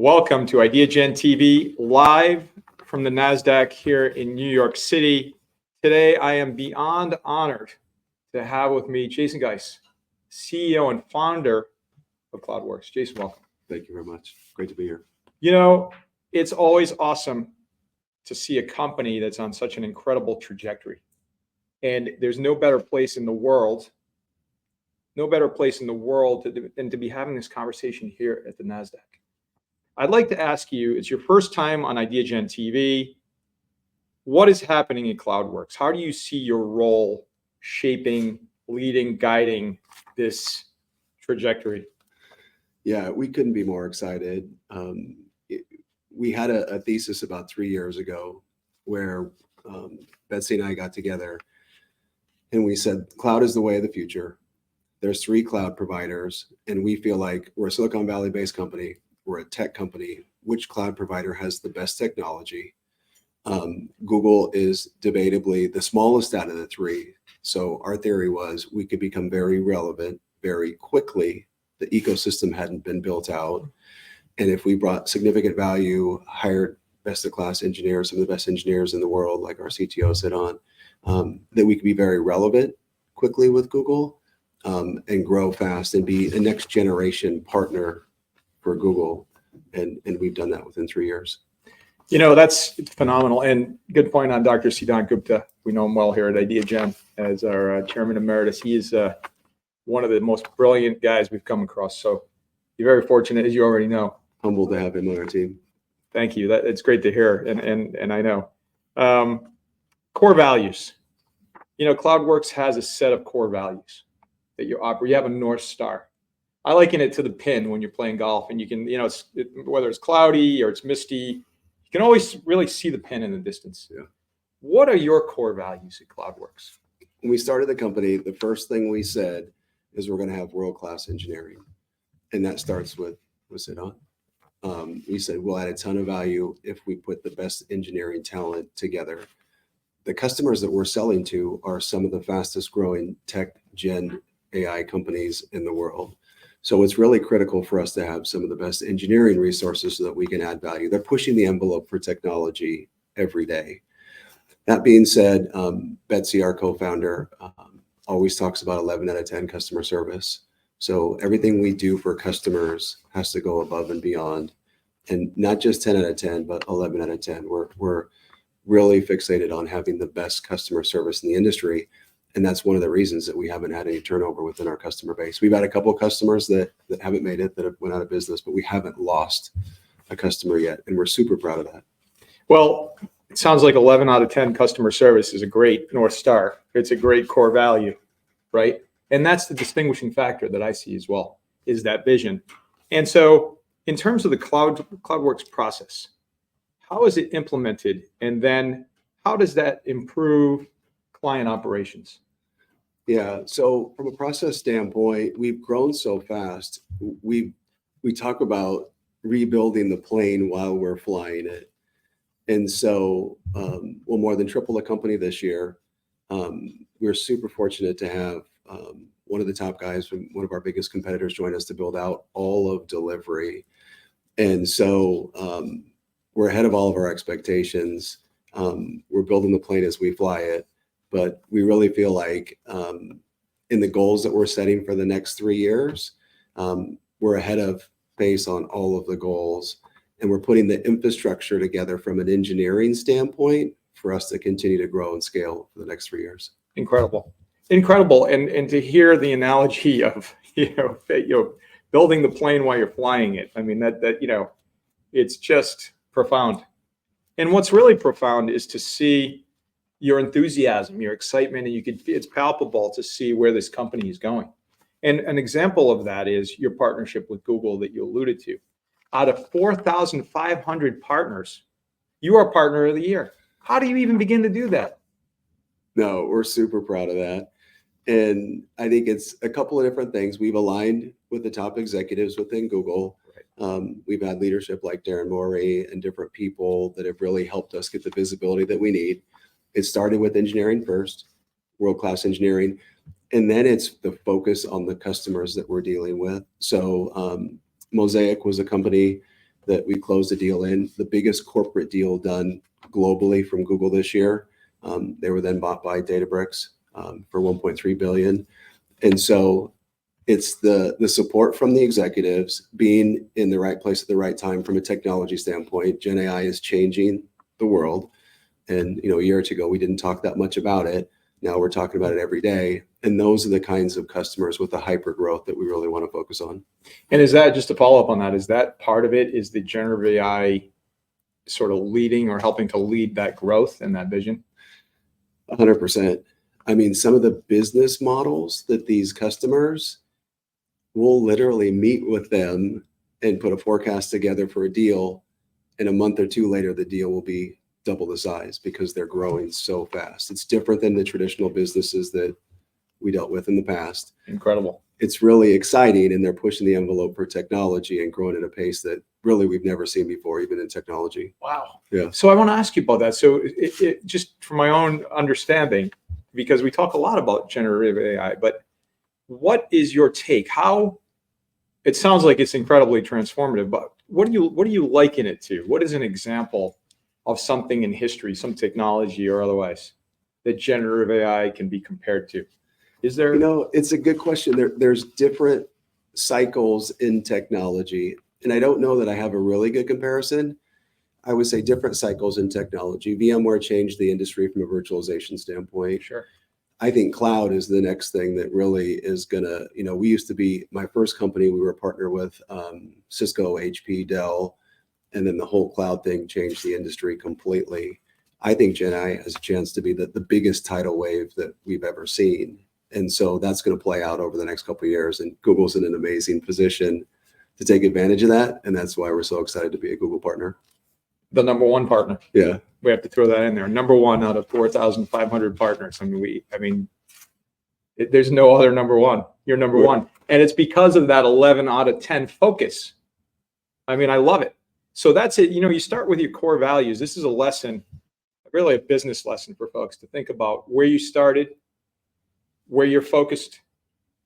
Welcome to Ideagen TV, live from the NASDAQ here in New York City. Today, I am beyond honored to have with me Jason Geis, CEO and founder of Cloudworks. Jason, welcome. Thank you very much. Great to be here. You know, it's always awesome to see a company that's on such an incredible trajectory. And there's no better place in the world, than to be having this conversation here at the NASDAQ. I'd like to ask you, it's your first time on Ideagen TV. What is happening in Cloudworks? How do you see your role shaping, leading, guiding this trajectory? Yeah, we couldn't be more excited. We had a thesis about 3 years ago where Betsy and I got together and we said, cloud is the way of the future. There's 3 cloud providers, and we feel like we're a Silicon Valley based company. We're a tech company. Which cloud provider has the best technology? Google is debatably the smallest out of the 3. So our theory was we could become very relevant very quickly. The ecosystem hadn't been built out. And if we brought significant value, hired best of class engineers, some of the best engineers in the world, like our CTO sit on, that we could be very relevant quickly with Google and grow fast and be a next generation partner for Google. And we've done that within 3 years. You know, that's phenomenal. And good point on Dr. Siddhant Gupta. We know him well here at Ideagen as our chairman emeritus. He is one of the most brilliant guys we've come across. So you're very fortunate, as you already know. Humbled to have him on our team. Thank you. It's great to hear. And I know. Core values. You know, Cloudworks has a set of core values that you operate. You have a North Star. I liken it to the pin when you're playing golf, and you can, you know, whether it's cloudy or it's misty, you can always really see the pin in the distance. Yeah. What are your core values at Cloudworks? When we started the company, the first thing we said is we're going to have world-class engineering. And that starts with Siddhant. We said we'll add a ton of value if we put the best engineering talent together. The customers that we're selling to are some of the fastest growing tech gen AI companies in the world. So it's really critical for us to have some of the best engineering resources so that we can add value. They're pushing the envelope for technology every day. That being said, Betsy, our co-founder, always talks about 11 out of 10 customer service. So everything we do for customers has to go above and beyond. And not just 10 out of 10, but 11 out of 10. We're really fixated on having the best customer service in the industry. And that's one of the reasons that we haven't had any turnover within our customer base. We've had a couple of customers that haven't made it, that have went out of business, but we haven't lost a customer yet. And we're super proud of that. Well, it sounds like 11 out of 10 customer service is a great North Star. It's a great core value, right? And that's the distinguishing factor that I see as well, is that vision. And so in terms of the Cloudworks process, how is it implemented? And then how does that improve client operations? Yeah, so from a process standpoint, we've grown so fast. We talk about rebuilding the plane while we're flying it. And so we'll more than triple the company this year. We're super fortunate to have one of the top guys from one of our biggest competitors join us to build out all of delivery. And so we're ahead of all of our expectations. We're building the plane as we fly it. But we really feel like in the goals that we're setting for the next 3 years, we're ahead of pace on all of the goals. And we're putting the infrastructure together from an engineering standpoint for us to continue to grow and scale for the next 3 years. Incredible. Incredible. And to hear the analogy of, building the plane while you're flying it. I mean, that it's just profound. And what's really profound is to see your enthusiasm, your excitement, and it's palpable to see where this company is going. And an example of that is your partnership with Google that you alluded to. Out of 4,500 partners, you are partner of the year. How do you even begin to do that? No, we're super proud of that. And I think it's a couple of different things. We've aligned with the top executives within Google. Right. We've had leadership like Darren Morey and different people that have really helped us get the visibility that we need. It started with engineering first, world-class engineering, and then it's the focus on the customers that we're dealing with. So Mosaic was a company that we closed a deal in, the biggest corporate deal done globally from Google this year. They were then bought by Databricks for 1.3 billion. And so it's the support from the executives, being in the right place at the right time from a technology standpoint. Gen AI is changing the world. And, a year or two ago, we didn't talk that much about it. Now we're talking about it every day. And those are the kinds of customers with the hyper growth that we really want to focus on. And is that, just to follow up on that, is that part of it, is the generative AI sort of leading or helping to lead that growth and that vision? 100%. I mean, some of the business models that these customers will literally meet with them and put a forecast together for a deal. And a month or two later, the deal will be double the size because they're growing so fast. It's different than the traditional businesses that we dealt with in the past. Incredible. It's really exciting, and they're pushing the envelope for technology and growing at a pace that really we've never seen before, even in technology. Wow. Yeah. So I want to ask you about that. So it just from my own understanding, because we talk a lot about generative AI, but what is your take? How, it sounds like it's incredibly transformative, but what do you liken it to? What is an example of something in history, some technology or otherwise, that generative AI can be compared to? Is there? It's a good question. There's different cycles in technology, and I don't know that I have a really good comparison. I would say different cycles in technology. VMware changed the industry from a virtualization standpoint. Sure. I think cloud is the next thing that really is gonna, we used to be, my first company, we were a partner with Cisco, HP, Dell, and then the whole cloud thing changed the industry completely. I think Gen AI has a chance to be the biggest tidal wave that we've ever seen. And so that's going to play out over the next couple of years. And Google's in an amazing position to take advantage of that. And that's why we're so excited to be a Google partner. The number one partner. Yeah. We have to throw that in there. Number one out of 4,500 partners. There's no other number one. You're number one. And it's because of that 11 out of 10 focus. I love it. So that's it. You start with your core values. This is a lesson, really a business lesson for folks to think about where you started, where you're focused,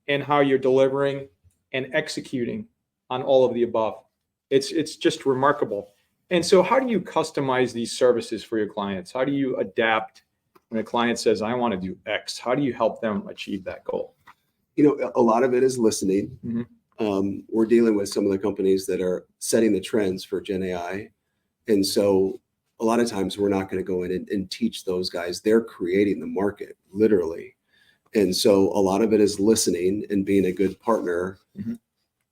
and how you're delivering and executing on all of the above. It's just remarkable. And so how do you customize these services for your clients? How do you adapt when a client says, I want to do X? How do you help them achieve that goal? A lot of it is listening. Mm-hmm. We're dealing with some of the companies that are setting the trends for Gen AI. And so a lot of times we're not going to go in and teach those guys. They're creating the market, literally. And so a lot of it is listening and being a good partner. Mm-hmm.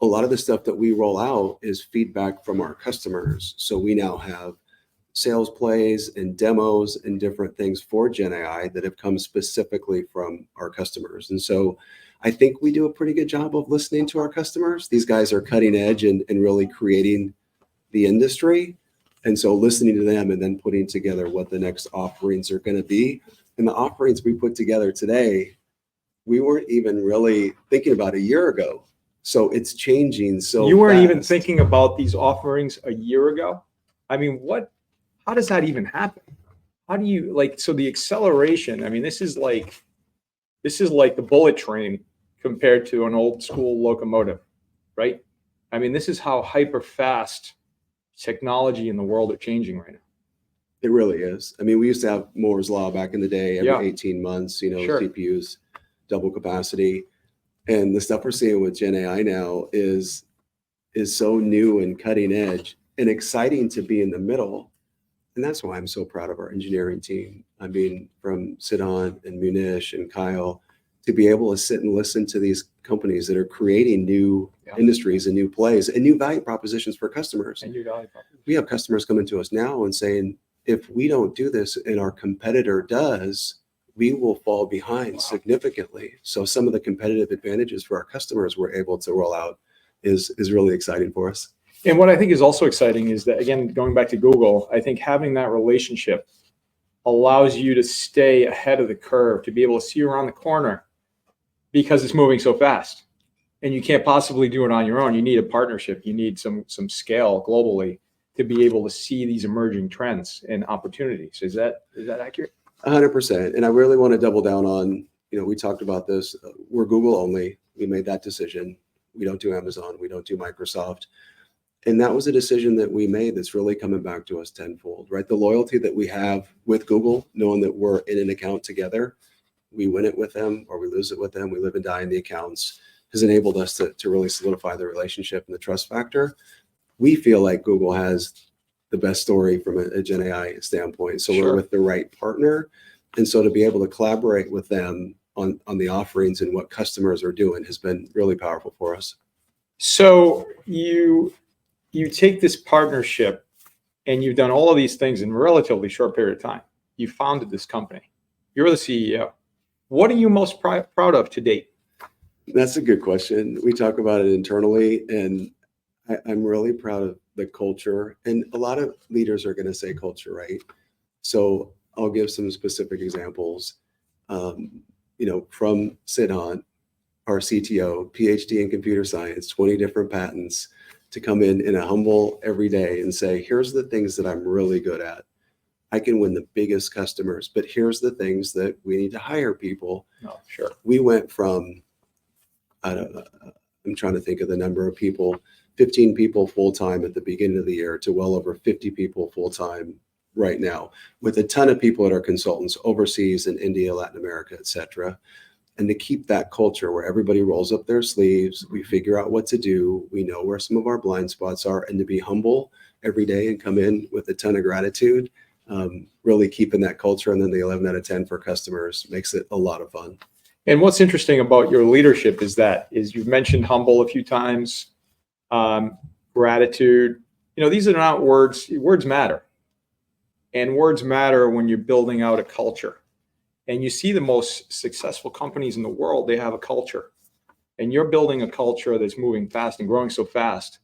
A lot of the stuff that we roll out is feedback from our customers. So we now have sales plays and demos and different things for Gen AI that have come specifically from our customers. And so I think we do a pretty good job of listening to our customers. These guys are cutting edge and really creating the industry. And so listening to them and then putting together what the next offerings are going to be. And the offerings we put together today, we weren't even really thinking about a year ago. So it's changing so You weren't fast. even thinking about these offerings a year ago? How does that even happen? How do you so the acceleration, this is like the bullet train compared to an old school locomotive, right? This is how hyper fast technology in the world are changing right now. It really is. We used to have Moore's Law back in the day, every 18 months, Sure. CPUs, double capacity. And the stuff we're seeing with Gen AI now is so new and cutting edge and exciting to be in the middle. And that's why I'm so proud of our engineering team. From Siddhan and Munish and Kyle, to be able to sit and listen to these companies that are creating new industries and new plays and new value propositions for customers. And new value propositions. We have customers coming to us now and saying, if we don't do this and our competitor does, we will fall behind significantly. So some of the competitive advantages for our customers we're able to roll out is really exciting for us. And what I think is also exciting is that, again, going back to Google, I think having that relationship allows you to stay ahead of the curve, to be able to see around the corner because it's moving so fast. And you can't possibly do it on your own. You need a partnership. You need some scale globally to be able to see these emerging trends and opportunities. Is that accurate? 100%. And I really want to double down on, we talked about this. We're Google only. We made that decision. We don't do Amazon. We don't do Microsoft. And that was a decision that we made that's really coming back to us tenfold, right? The loyalty that we have with Google, knowing that we're in an account together, we win it with them or we lose it with them, we live and die in the accounts, has enabled us to really solidify the relationship and the trust factor. We feel like Google has the best story from a Gen AI standpoint. So Sure. we're with the right partner. And so to be able to collaborate with them on the offerings and what customers are doing has been really powerful for us. So you take this partnership and you've done all of these things in a relatively short period of time. You founded this company. You're the CEO. What are you most proud of to date? That's a good question. We talk about it internally, and I'm really proud of the culture. And a lot of leaders are going to say culture, right? So I'll give some specific examples. From Siddhant, our CTO, PhD in computer science, 20 different patents, to come in a humble every day and say, here's the things that I'm really good at. I can win the biggest customers, but here's the things that we need to hire people. Oh, sure. We went from, I'm trying to think of the number of people, 15 people full-time at the beginning of the year to well over 50 people full-time right now, with a ton of people that are consultants overseas in India, Latin America, et cetera. And to keep that culture where everybody rolls up their sleeves, we figure out what to do, we know where some of our blind spots are, and to be humble every day and come in with a ton of gratitude, really keeping that culture. And then the 11 out of 10 for customers makes it a lot of fun. And what's interesting about your leadership is you've mentioned humble a few times, gratitude. These are not words. Words matter. And words matter when you're building out a culture. And you see the most successful companies in the world, they have a culture. And you're building a culture that's moving fast and growing so fast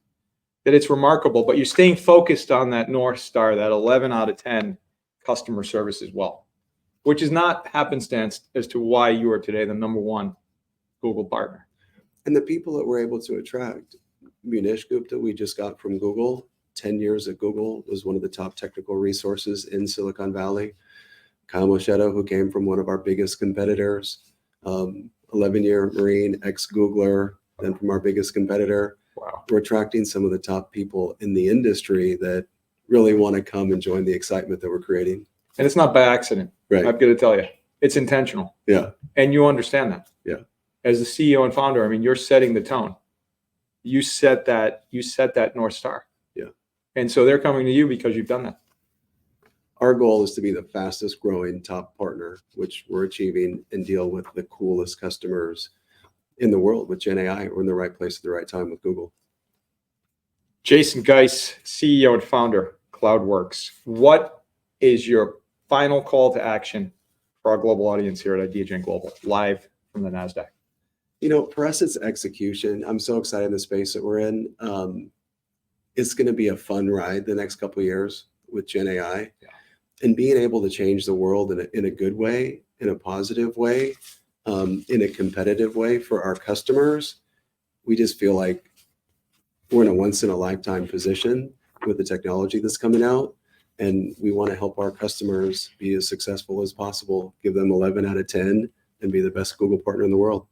that it's remarkable. But you're staying focused on that North Star, that 11 out of 10 customer service as well, which is not happenstance as to why you are today the #1 Google partner. And the people that we're able to attract, Munish Gupta, we just got from Google, 10 years at Google, was one of the top technical resources in Silicon Valley. Kyle Moschetto, who came from one of our biggest competitors, 11-year Marine, ex-Googler, then from our biggest competitor. Wow. We're attracting some of the top people in the industry that really want to come and join the excitement that we're creating. And it's not by accident. Right. I've got to tell you, it's intentional. Yeah. And you understand that. Yeah. As the CEO and founder, you're setting the tone. You set that North Star. Yeah. And so they're coming to you because you've done that. Our goal is to be the fastest growing top partner, which we're achieving, and deal with the coolest customers in the world with Gen AI. We're in the right place at the right time with Google. Jason Geis, CEO and founder, Cloudworks. What is your final call to action for our global audience here at Ideagen Global, live from the NASDAQ? For us, it's execution. I'm so excited in the space that we're in. It's going to be a fun ride the next couple of years with Gen AI. Yeah. And being able to change the world in a good way, in a positive way, in a competitive way for our customers. We just feel like we're in a once-in-a-lifetime position with the technology that's coming out. And we want to help our customers be as successful as possible, give them 11 out of 10, and be the best Google partner in the world.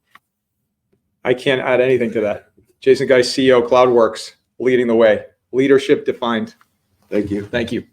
I can't add anything to that. Jason Geis, CEO, Cloudworks, leading the way. Leadership defined. Thank you. Thank you.